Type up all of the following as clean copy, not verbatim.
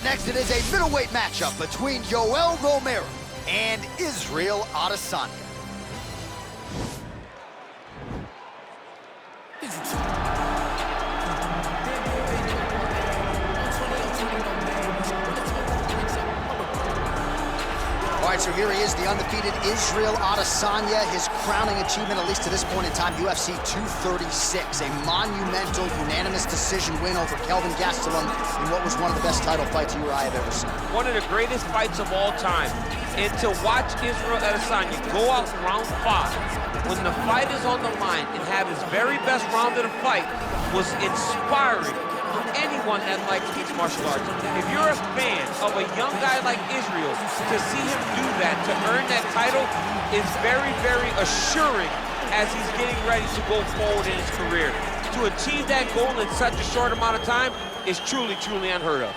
Up next, it is a middleweight matchup between Yoel Romero and Israel Adesanya. All right, so here he is, the undefeated Israel Adesanya. His crowning achievement, at least to this point in time, UFC 236. A monumental, unanimous decision win over Kelvin Gastelum in what was one of the best title fights you or I have ever seen. One of the greatest fights of all time. And to watch Israel Adesanya go out in round 5, when the fight is on the line and have his very best round of the fight, was inspiring for anyone that likes mixed martial arts. If you're a fan of a young guy like Israel, to see him do that, to earn that title, is very, very assuring as he's getting ready to go forward in his career. To achieve that goal in such a short amount of time is truly, truly unheard of.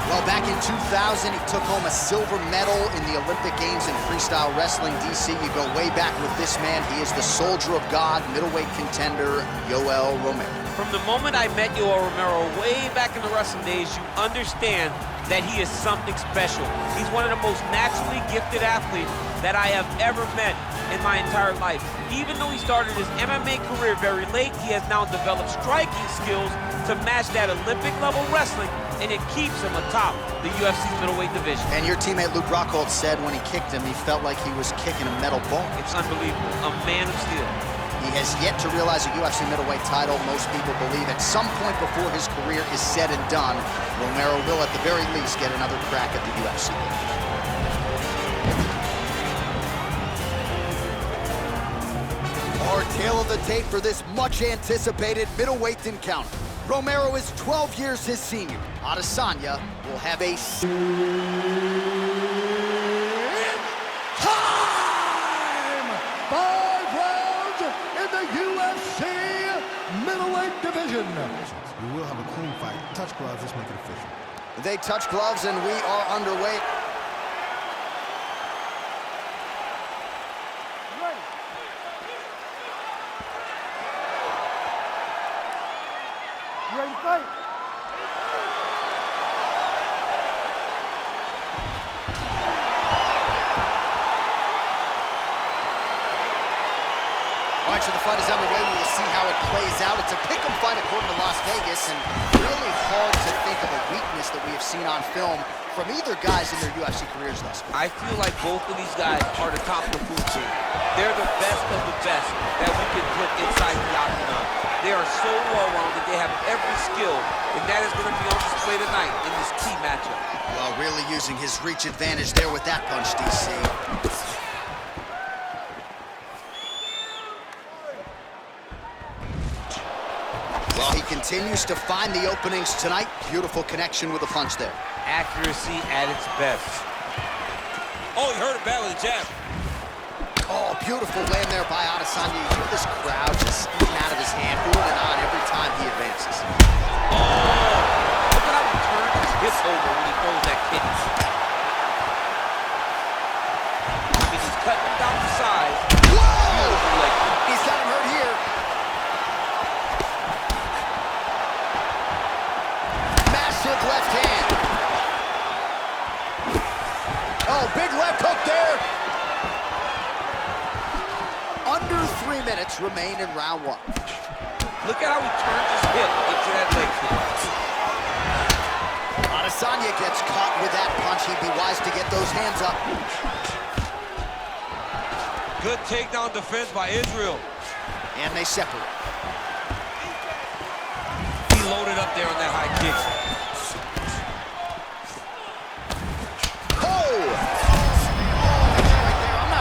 Well, back in 2000, he took home a silver medal in the Olympic Games in freestyle wrestling, DC. You go way back with this man. He is the soldier of God, middleweight contender, Yoel Romero. From the moment I met Yoel Romero way back in the wrestling days, you understand that he is something special. He's one of the most naturally gifted athletes that I have ever met in my entire life. Even though he started his MMA career very late, he has now developed striking skills to match that Olympic-level wrestling, and it keeps him atop the UFC's middleweight division. And your teammate Luke Rockhold said when he kicked him, he felt like he was kicking a metal ball. It's unbelievable. A man of steel. He has yet to realize a UFC middleweight title. Most people believe at some point before his career is said and done, Romero will at the very least get another crack at the UFC. Our tale of the tape for this much-anticipated middleweight encounter. Romero is 12 years his senior. Adesanya will have a time! 5 rounds in the UFC middleweight division. We will have a clean fight. Touch gloves, let's make it official. They touch gloves and we are underway. Ready to fight? All right, so the fight is underway. We will see how it plays out. It's a pick-em fight according to Las Vegas, and really hard to think of a weakness that we have seen on film from either guys in their UFC careers thus far. I feel like both of these guys are the top of the food chain. They're the best of the best that we can put inside the octagon. They are so well-rounded. They have every skill, and that is going to be on display tonight in this key matchup. Well, really using his reach advantage there with that punch, DC. Well, he continues to find the openings tonight. Beautiful connection with the punch there. Accuracy at its best. Oh, he hurt it bad with a jab. Oh, beautiful land there by Adesanya. You hear this crowd just eating out of his hand, moving it on every time he advances. Oh, look at how he turns his hips over when he throws that kick. I mean, he's cutting him down to size. Whoa! He's got him hurt here. Massive left hand. Oh, big left hook there. Under 3 minutes remain in round 1. Look at how he turns his hip into that leg kick. Adesanya gets caught with that punch. He'd be wise to get those hands up. Good takedown defense by Israel. And they separate. He loaded up there on that high kick.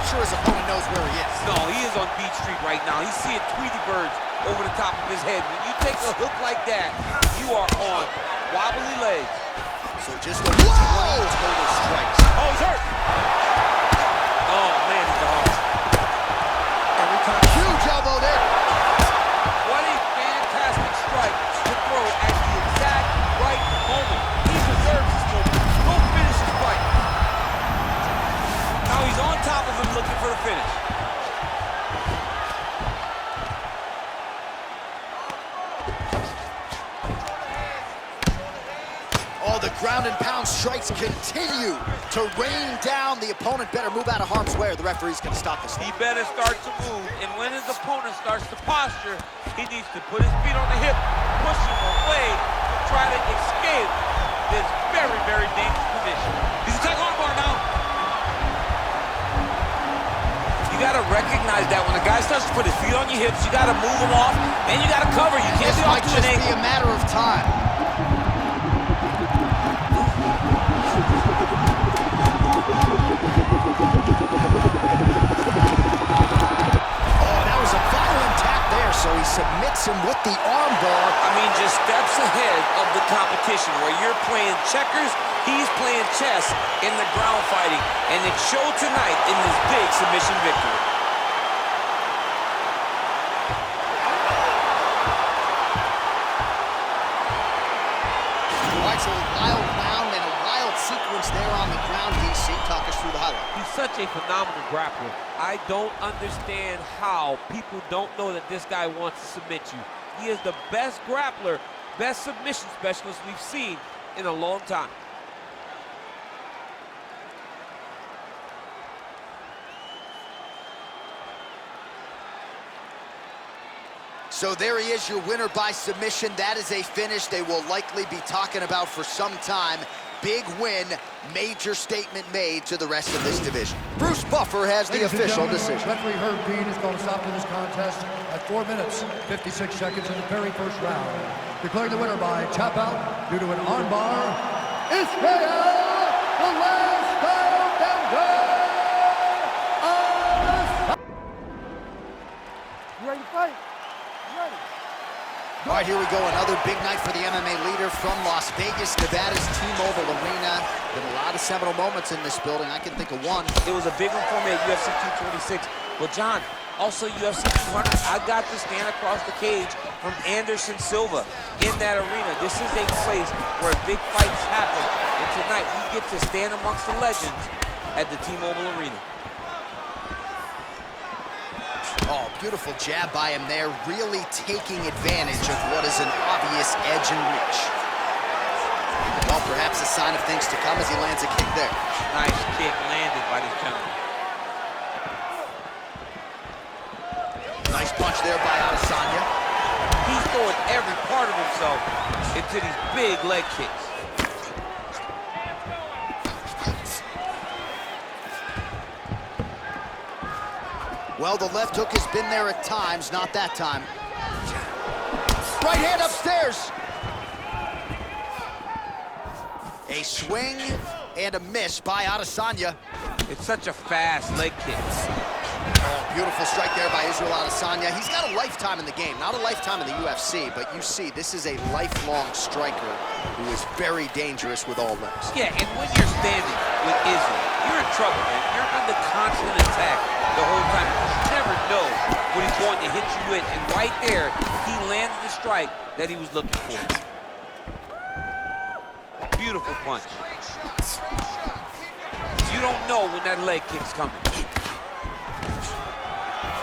Sure his opponent knows where he is. No, he is on Beach Street right now. He's seeing Tweety birds over the top of his head. When you take a hook like that, you are on wobbly legs. So just over 20 total strikes. Oh, he's hurt. Oh, man, he's hard. Every time. Huge elbow there. What a fantastic strike to throw at the exact right moment. He deserves this moment. Go finish his fight. Now he's on top of him looking for the finish. Oh, the ground and pound strikes continue to rain down. The opponent better move out of harm's way or the referee's going to stop this. He better start to move, and when his opponent starts to posture, he needs to put his feet on the hip, push him away, try to escape this very, very dangerous position. He's attacking armbar now. You got to recognize that when a guy starts to put his feet on your hips, you got to move him off, and you got to cover. You can't be off to an ankle. This might just be a matter of time. So he submits him with the armbar. I mean, just steps ahead of the competition. Where you're playing checkers, he's playing chess in the ground fighting. And it showed tonight in this big submission victory. All right, so a wild round and a wild sequence there on the ground, DC. Talk us through the highlight. He's such a phenomenal grappler. I don't understand how people don't know that this guy wants to submit you. He is the best grappler, best submission specialist we've seen in a long time. So there he is, your winner by submission. That is a finish they will likely be talking about for some time. Big win, major statement made to the rest of this division. Bruce Buffer has the official decision. Referee Herb Dean is going to stop to this contest at 4 minutes, 56 seconds in the very first round. Declaring the winner by tap out due to an armbar, Israel, the last stand. You ready to fight? You ready? All right, here we go. Another big night for the MMA leader from Las Vegas, Nevada's T-Mobile Arena. Been a lot of seminal moments in this building. I can think of one. It was a big one for me at UFC 226. Well, John, also UFC 200. I got to stand across the cage from Anderson Silva in that arena. This is a place where big fights happen. And tonight, we get to stand amongst the legends at the T-Mobile Arena. Oh, beautiful jab by him there, really taking advantage of what is an obvious edge and reach. Well, perhaps a sign of things to come as he lands a kick there. Nice kick landed by this gentleman. Nice punch there by Adesanya. He's throwing every part of himself into these big leg kicks. Well, the left hook has been there at times, not that time. Right hand upstairs. A swing and a miss by Adesanya. It's such a fast leg kick. Oh, beautiful strike there by Israel Adesanya. He's got a lifetime in the game, not a lifetime in the UFC, but you see, this is a lifelong striker who is very dangerous with all limbs. Yeah, and when you're standing with Israel, you're in trouble, man. You're under constant attack the whole time. You never know what he's going to hit you with, and right there, he landed the strike that he was looking for. Beautiful punch. You don't know when that leg kick's coming.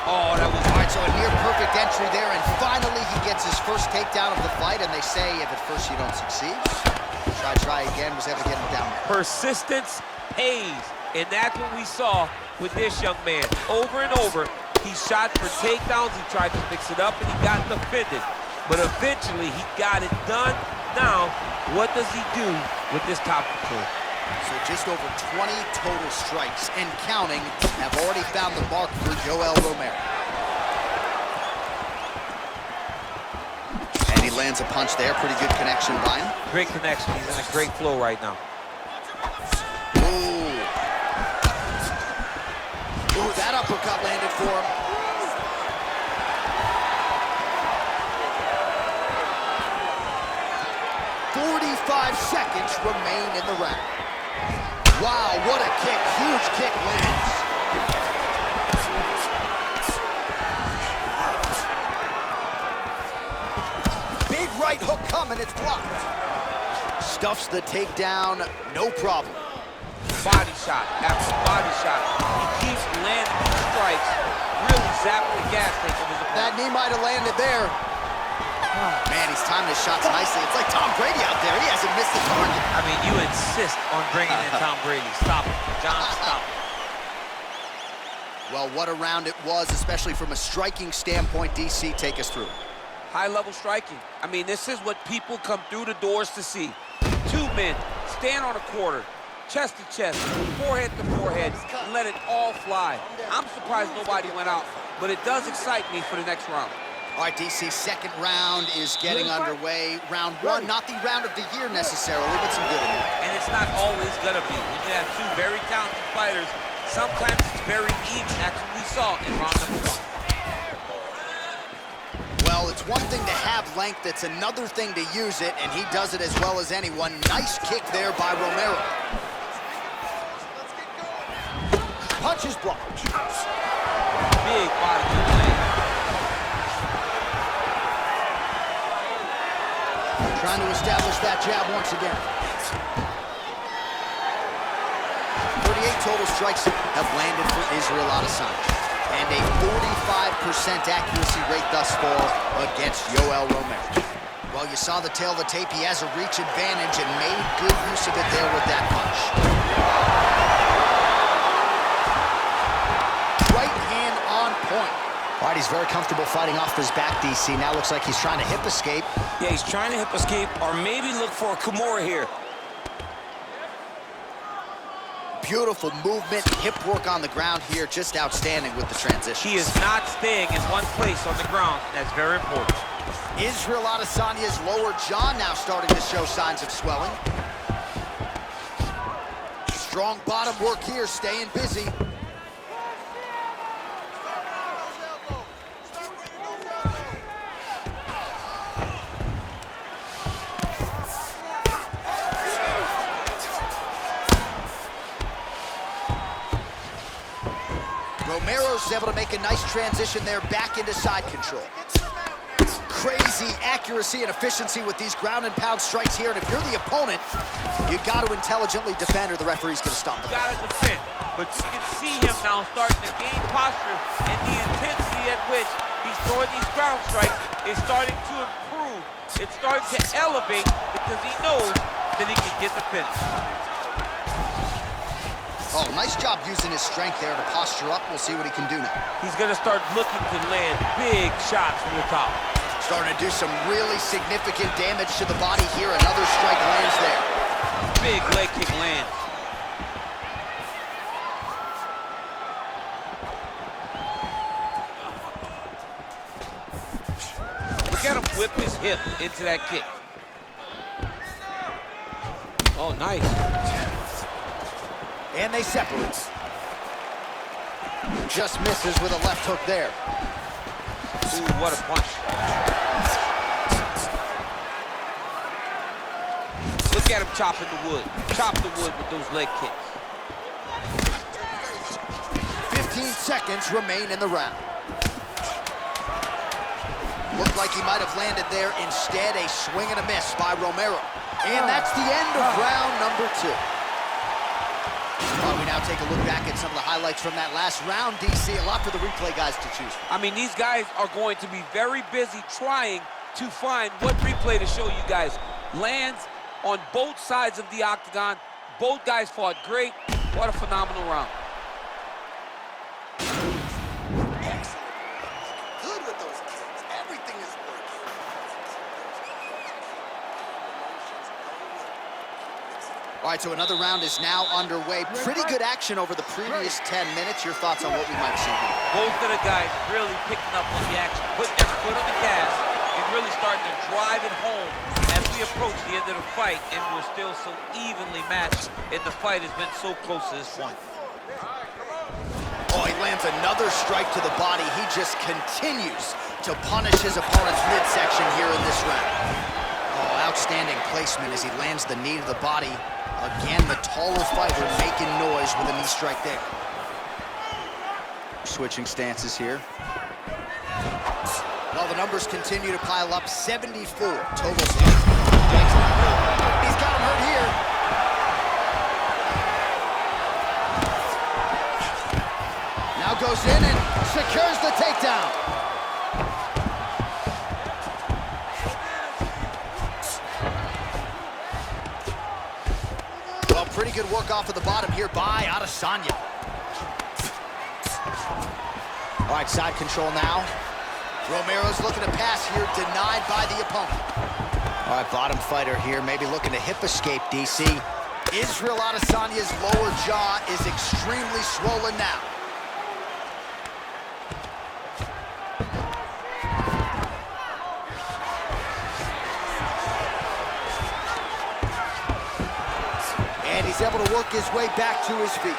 Oh, that was... All right, so a near-perfect entry there, and finally he gets his first takedown of the fight, and they say if at first you don't succeed, try again, was able to get him down there. Persistence pays, and that's what we saw with this young man. Over and over, he shot for takedowns, he tried to mix it up, and he got defended. But eventually, he got it done. Now, what does he do with this top control? So just over 20 total strikes and counting have already found the mark for Yoel Romero. And he lands a punch there. Pretty good connection by him. Great connection. He's in a great flow right now. Ooh. Ooh, that uppercut landed for him. Seconds remain in the round. Wow, what a kick. Huge kick lands. Big right hook coming, it's blocked. Stuffs the takedown, no problem. Body shot after body shot. He keeps landing these strikes, really zapping the gas tank of his opponent. That knee might have landed there. Man, he's timing his shots nicely. It's like Tom Brady out there. He hasn't missed the target. I mean, you insist on bringing in Tom Brady. Stop it, John, stop it. Well, what a round it was, especially from a striking standpoint. DC, take us through. High-level striking. I mean, this is what people come through the doors to see. Two men stand on a quarter, chest to chest, forehead to forehead, and let it all fly. I'm surprised nobody went out, but it does excite me for the next round. All right, DC, second round is getting underway. Round one, not the round of the year necessarily, but some good in it. And it's not always gonna be. When you have two very talented fighters, sometimes it's very even. That's what we saw in round number one. Well, it's one thing to have length, it's another thing to use it, and he does it as well as anyone. Nice kick there by Romero. Punches blocked. Big body kick land. Trying to establish that jab once again. 38 total strikes have landed for Israel Adesanya, and a 45% accuracy rate thus far against Yoel Romero. Well, you saw the tail of the tape. He has a reach advantage and made good use of it there with that punch. Right hand on point. All right, he's very comfortable fighting off his back, DC. Now looks like he's trying to hip escape. Yeah, he's trying to hip escape or maybe look for a Kimura here. Beautiful movement, hip work on the ground here, just outstanding with the transition. He is not staying in one place on the ground. That's very important. Israel Adesanya's lower jaw now starting to show signs of swelling. Strong bottom work here, staying busy. Romero's able to make a nice transition there back into side control. Crazy accuracy and efficiency with these ground and pound strikes here, and if you're the opponent, you got to intelligently defend or the referee's going to stop it. You got to defend, but you can see him now starting to gain posture, and the intensity at which he's throwing these ground strikes is starting to improve. It's starting to elevate because he knows that he can get the finish. Oh, nice job using his strength there to posture up. We'll see what he can do now. He's going to start looking to land big shots from the top. Starting to do some really significant damage to the body here. Another strike lands there. Big leg kick lands. Look at him whip his hip into that kick. Oh, nice. And they separate. Just misses with a left hook there. Ooh, what a punch. Look at him chopping the wood. Chop the wood with those leg kicks. 15 seconds remain in the round. Looked like he might have landed there. Instead, a swing and a miss by Romero. And that's the end of round number 2. We now take a look back at some of the highlights from that last round, DC. A lot for the replay guys to choose from. I mean, these guys are going to be very busy trying to find what replay to show you guys. Lands on both sides of the octagon. Both guys fought great. What a phenomenal round. Excellent. Good with those kicks. Everything is working. All right, so another round is now underway. Pretty good action over the previous 10 minutes. Your thoughts on what we might see here? Both of the guys really picking up on the action, putting their foot on the gas, and really starting to drive it home as we approach the end of the fight, and we're still so evenly matched, and the fight has been so close to this point. Oh, he lands another strike to the body. He just continues to punish his opponent's midsection here in this round. Oh, outstanding placement as he lands the knee to the body. Again, the taller fighter making noise with a knee strike there. Switching stances here. Well, the numbers continue to pile up. 74 total strikes. He's got him hurt here. Now goes in and secures the takedown. Pretty good work off of the bottom here by Adesanya. All right, side control now. Romero's looking to pass here, denied by the opponent. All right, bottom fighter here, maybe looking to hip escape, DC. Israel Adesanya's lower jaw is extremely swollen now. And he's able to work his way back to his feet.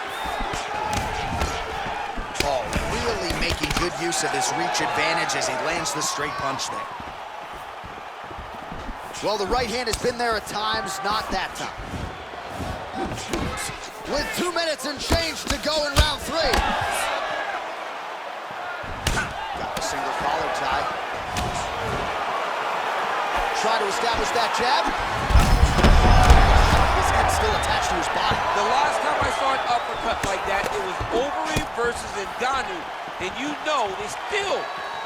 Oh, really making good use of his reach advantage as he lands the straight punch there. Well, the right hand has been there at times, not that time. With 2 minutes and change to go in round 3. Got a single collar tie. Try to establish that jab. His head still attached to his body. The last time I saw an uppercut like that, it was Overeem versus Ngannou. And you know they still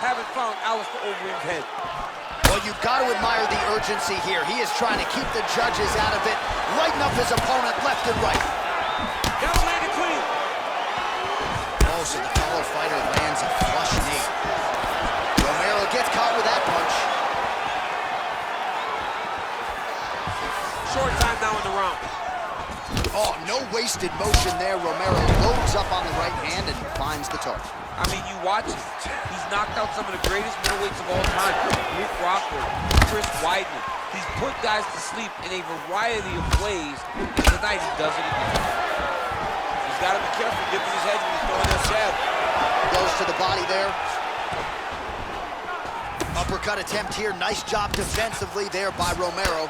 haven't found Alistair Overeem's head. Well, you've got to admire the urgency here. He is trying to keep the judges out of it, lighten up his opponent left and right. Got to land it clean. Oh, so the fellow fighter lands a flush knee. Romero gets caught with that punch. Short time now in the round. Oh, no wasted motion there. Romero loads up on the right hand and finds the target. I mean, you watch it. He's knocked out some of the greatest middleweights of all time. Luke Rockford, Chris Weidman. He's put guys to sleep in a variety of ways. And tonight he does it again. He's got to be careful dipping his head when he's throwing that jab. Goes to the body there. Uppercut attempt here. Nice job defensively there by Romero.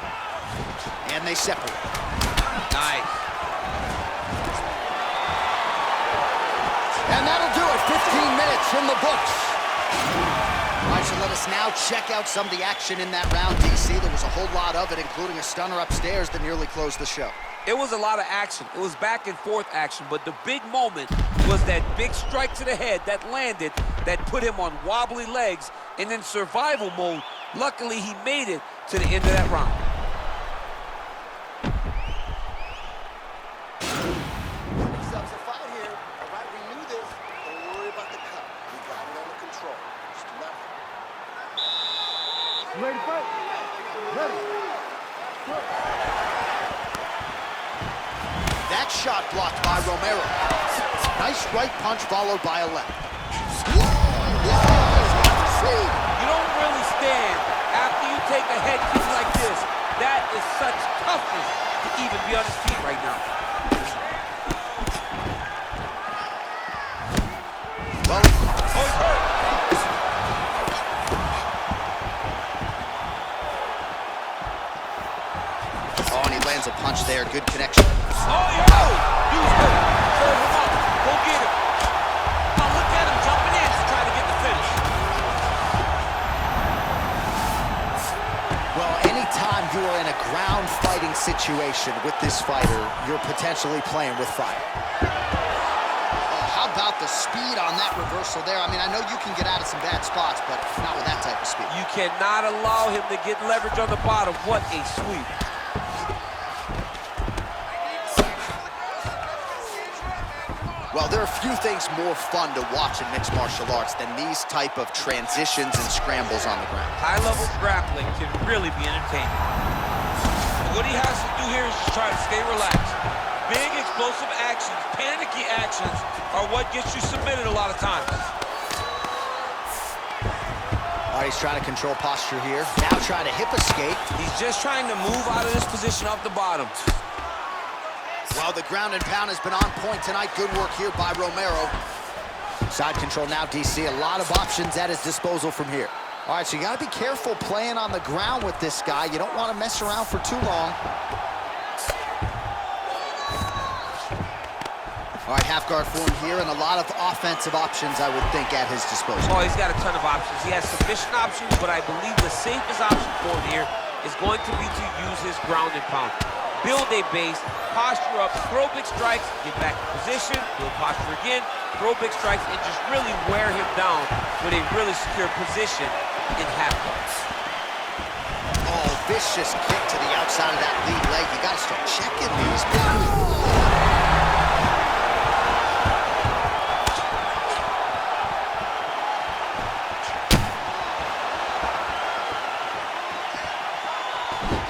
And they separate. Nice. And that'll do it. 15 minutes in the books. All right, so let us now check out some of the action in that round, DC. There was a whole lot of it, including a stunner upstairs that nearly closed the show. It was a lot of action. It was back and forth action, but the big moment was that big strike to the head that landed, that put him on wobbly legs, and in survival mode. Luckily, he made it to the end of that round. Ready to fight? Ready. That shot blocked by Romero. Nice right punch followed by a left. Whoa! You don't really stand after you take a head kick like this. That is such toughness to even be on his feet right now. Well, Oh, he's hurt. oh, and he lands a punch there. Good connection. Oh, yo! Dude's hurt. Serve him up. Go get him. Now look at him jumping in to try to get the finish. Well, anytime you are in a ground fighting situation with this fighter, you're potentially playing with fire. Oh, how about the speed on that reversal there? I mean, I know you can get out of some bad spots, but not with that type of speed. You cannot allow him to get leverage on the bottom. What a sweep. Well, there are few things more fun to watch in mixed martial arts than these type of transitions and scrambles on the ground. High-level grappling can really be entertaining. But what he has to do here is just try to stay relaxed. Big, explosive actions, panicky actions are what gets you submitted a lot of times. All right, he's trying to control posture here. Now trying to hip escape. He's just trying to move out of this position off the bottom. Well, the ground and pound has been on point tonight. Good work here by Romero. Side control now, DC. A lot of options at his disposal from here. All right, so you got to be careful playing on the ground with this guy. You don't want to mess around for too long. All right, half guard form here, and a lot of offensive options, I would think, at his disposal. Oh, he's got a ton of options. He has submission options, but I believe the safest option for him here is going to be to use his ground and pound. Build a base, posture up, throw big strikes, get back in position, build posture again, throw big strikes, and just really wear him down with a really secure position in half guards. Oh, vicious kick to the outside of that lead leg. You got to start checking these moves.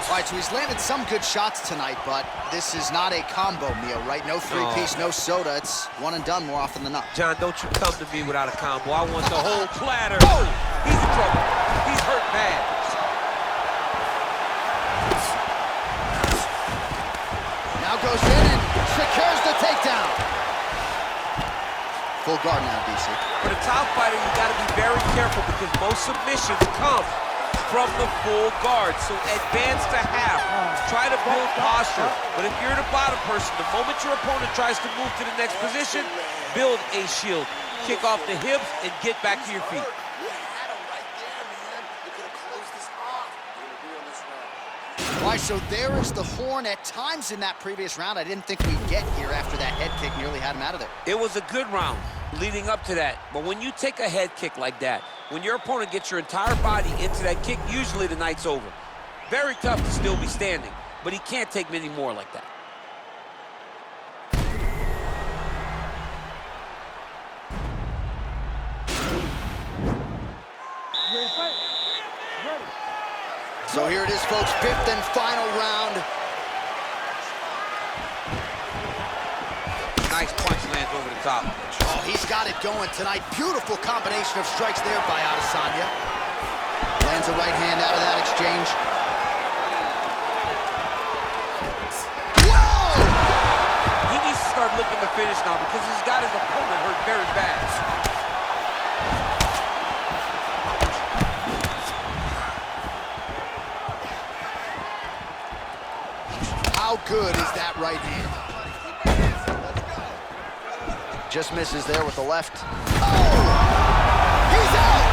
All right, so he's landed some good shots tonight, but this is not a combo meal, right? No three-piece, no soda. It's one and done more often than not. John, don't you come to me without a combo. I want the whole platter. Oh, he's in trouble. He's hurt bad. Now goes in and secures the takedown. Full guard now, DC. For the top fighter, you got to be very careful because most submissions come from the full guard. So advance to half. Try to build posture. But if you're the bottom person, the moment your opponent tries to move to the next position, build a shield. Kick off the hips and get back to your feet. All right, so there is the horn. At times in that previous round, I didn't think we'd get here after that head kick nearly had him out of there. It was a good round leading up to that. But when you take a head kick like that, when your opponent gets your entire body into that kick, usually the night's over. Very tough to still be standing, but he can't take many more like that. So here it is, folks, fifth and final round. Nice punch lands over the top. Oh, he's got it going tonight. Beautiful combination of strikes there by Adesanya. Lands a right hand out of that exchange. Whoa! He needs to start looking to finish now because he's got his opponent hurt very bad. How good is that right hand? Just misses there with the left. Oh! He's out!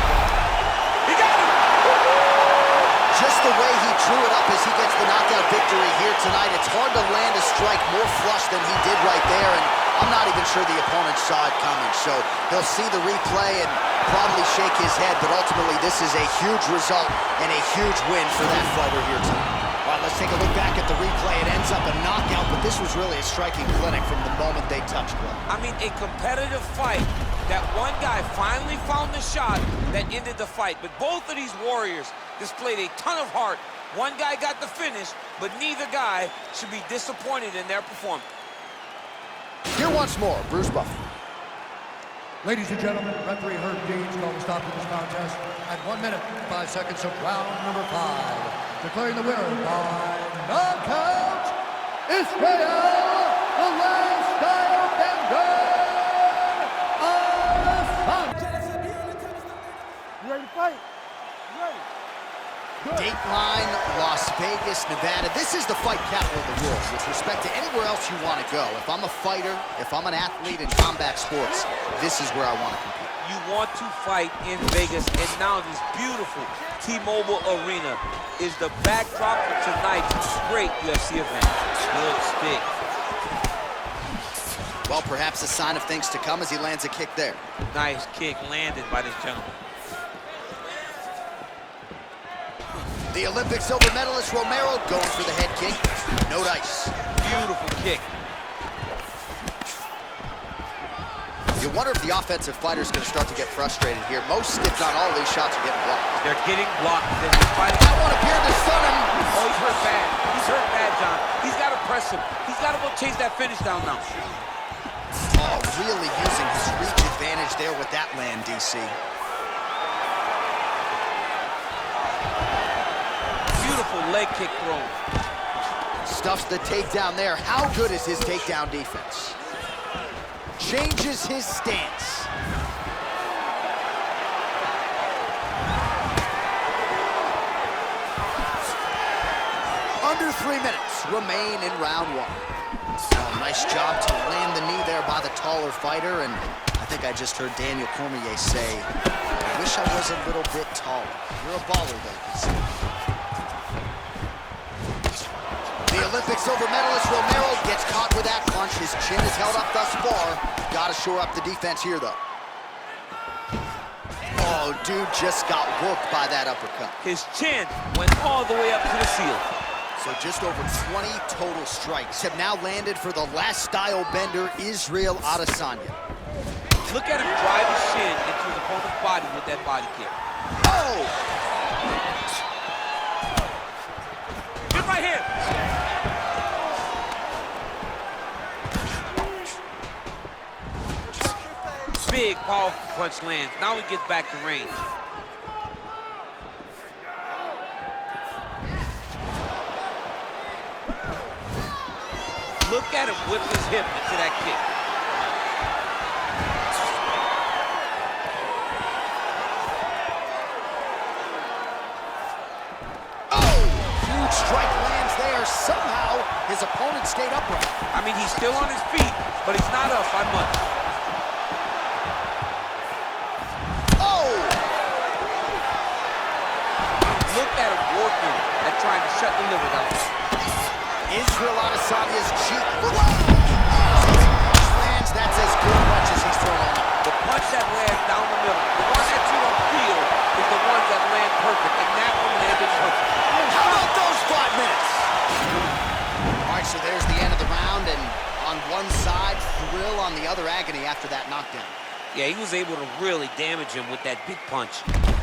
He got him! Just the way he drew it up as he gets the knockout victory here tonight. It's hard to land a strike more flush than he did right there, and I'm not even sure the opponent saw it coming. So he'll see the replay and probably shake his head, but ultimately this is a huge result and a huge win for that fighter here tonight. All right, let's take a look back at the replay. It ends up a knockout, but this was really a striking clinic from the moment they touched gloves. I mean, a competitive fight that one guy finally found the shot that ended the fight. But both of these warriors displayed a ton of heart. One guy got the finish, but neither guy should be disappointed in their performance. Here once more, Bruce Buffer. Ladies and gentlemen, referee Herb Dean's called to stop to this contest at 1 minute, 5 seconds of round number 5. Declaring the winner by knockout, Israel, the last style bender, Adesanya. You ready to fight? You ready? Dateline, Las Vegas, Nevada. This is the fight capital of the world with respect to anywhere else you want to go. If I'm a fighter, if I'm an athlete in combat sports, this is where I want to compete. You want to fight in Vegas, and now this beautiful T-Mobile Arena is the backdrop for tonight's great UFC event. Looks big. Well, perhaps a sign of things to come as he lands a kick there. Nice kick landed by this gentleman. The Olympic silver medalist Romero going for the head kick. No dice. Beautiful kick. You wonder if the offensive fighter's going to start to get frustrated here. Most, if not all, these shots are getting blocked. They're getting blocked. They're fighting. That one appeared to stun him. Oh, he's hurt bad. He's hurt bad, John. He's got to press him. He's got to go chase that finish down now. Oh, really using his reach advantage there with that land, DC. Beautiful leg kick throw. Stuffs the takedown there. How good is his takedown defense? Changes his stance. Under 3 minutes remain in round 1. Oh, nice job to land the knee there by the taller fighter, and I think I just heard Daniel Cormier say, I wish I was a little bit taller. You're a baller, though. The Olympic silver medalist Romero gets caught with that punch. His chin is held up thus far. Got to shore up the defense here, though. Oh, dude just got worked by that uppercut. His chin went all the way up to the sealed. So just over 20 total strikes have now landed for the last style bender, Israel Adesanya. Look at him drive his shin into his opponent's body with that body kick. Oh! Good right hand. Big, powerful punch lands. Now he gets back to range. Look at him whip his hip into that kick. Oh! Huge strike lands there. Somehow, his opponent stayed upright. I mean, he's still on his feet, but he's not up by much. Oh! Look at him working at trying to shut the liver down. Israel Adesanya's cheek. Lands, that's as good a punch as he's thrown on him. The punch that lands down the middle, the one that you don't feel, is the one that land perfect, and that one landed perfect. How about those 5 minutes? All right, so there's the end of the round, and on one side, thrill, on the other, agony after that knockdown. Yeah, he was able to really damage him with that big punch.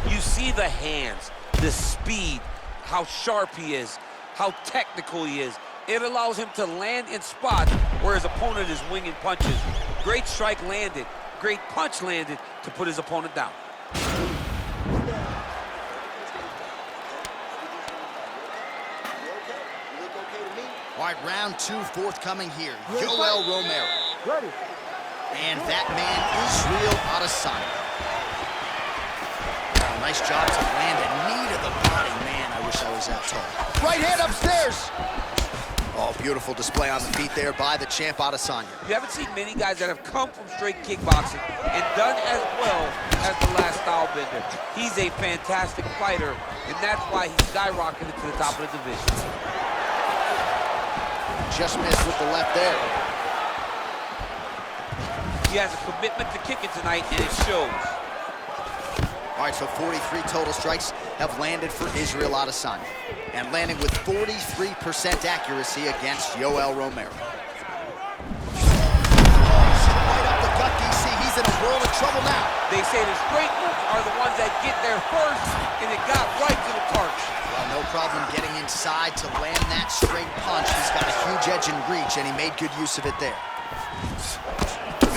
You see the hands, the speed, how sharp he is, how technical he is. It allows him to land in spots where his opponent is winging punches. Great strike landed, great punch landed to put his opponent down. All right, round 2 forthcoming here. Yoel Romero. Ready. And that man, Israel Adesanya. Oh, nice job to land a knee to the body. Man, I wish I was that tall. Right hand upstairs. Oh, beautiful display on the feet there by the champ Adesanya. You haven't seen many guys that have come from straight kickboxing and done as well as the last style bender. He's a fantastic fighter, and that's why he skyrocketed to the top of the division. Just missed with the left there. He has a commitment to kicking tonight, and it shows. All right, so 43 total strikes have landed for Israel Adesanya, and landing with 43% accuracy against Yoel Romero. Right up the gut, DC. He's in a world of trouble now. They say the straight moves are the ones that get there first, and it got right to the target. Well, no problem getting inside to land that straight punch. He's got a huge edge and reach, and he made good use of it there.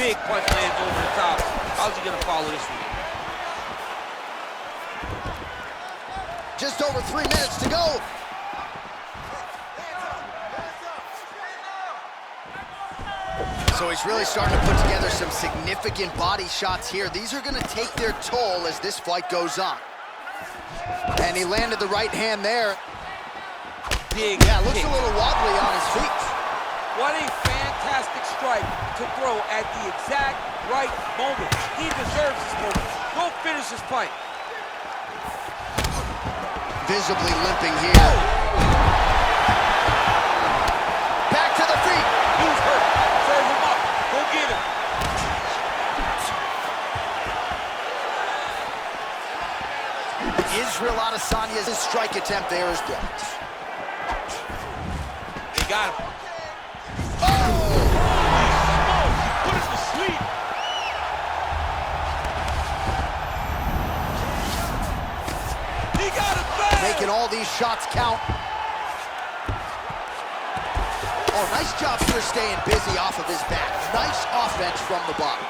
Big punch lands over the top. How's he gonna follow this one? Just over 3 minutes to go. So he's really starting to put together some significant body shots here. These are gonna take their toll as this fight goes on. And he landed the right hand there. Big Looks kick. a little wobbly on his feet. What a fantastic strike to throw at the exact right moment. He deserves this moment. Go finish this fight. Visibly limping here. Back to the feet. He's hurt. Serve him up. Go get him. Israel Adesanya's strike attempt there is blocked. He got him. Oh! Put him to sleep. He got him back. Making all these shots count. Oh, nice job here staying busy off of his back. Nice offense from the bottom.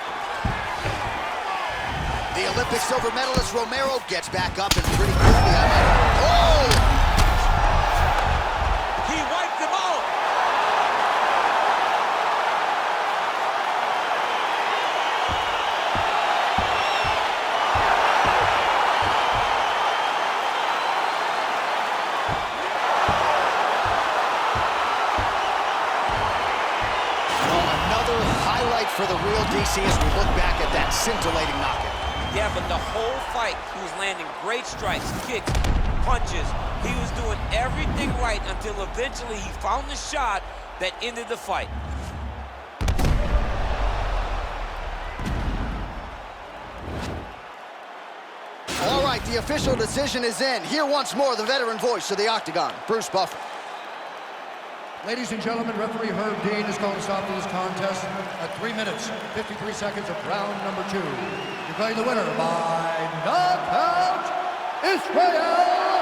The Olympic silver medalist Romero gets back up and pretty quickly. Oh! He wiped him out. Another highlight for the real DC as we look back at that scintillating knockout. Yeah, but the whole fight, he was landing great strikes, kicks, punches. He was doing everything right until eventually he found the shot that ended the fight. All right, right, the official decision is in. Here once more, the veteran voice of the Octagon, Bruce Buffer. Ladies and gentlemen, referee Herb Dean has called a stop to this contest at 3 minutes, 53 seconds of round number 2. Declaring the winner by knockout, Israel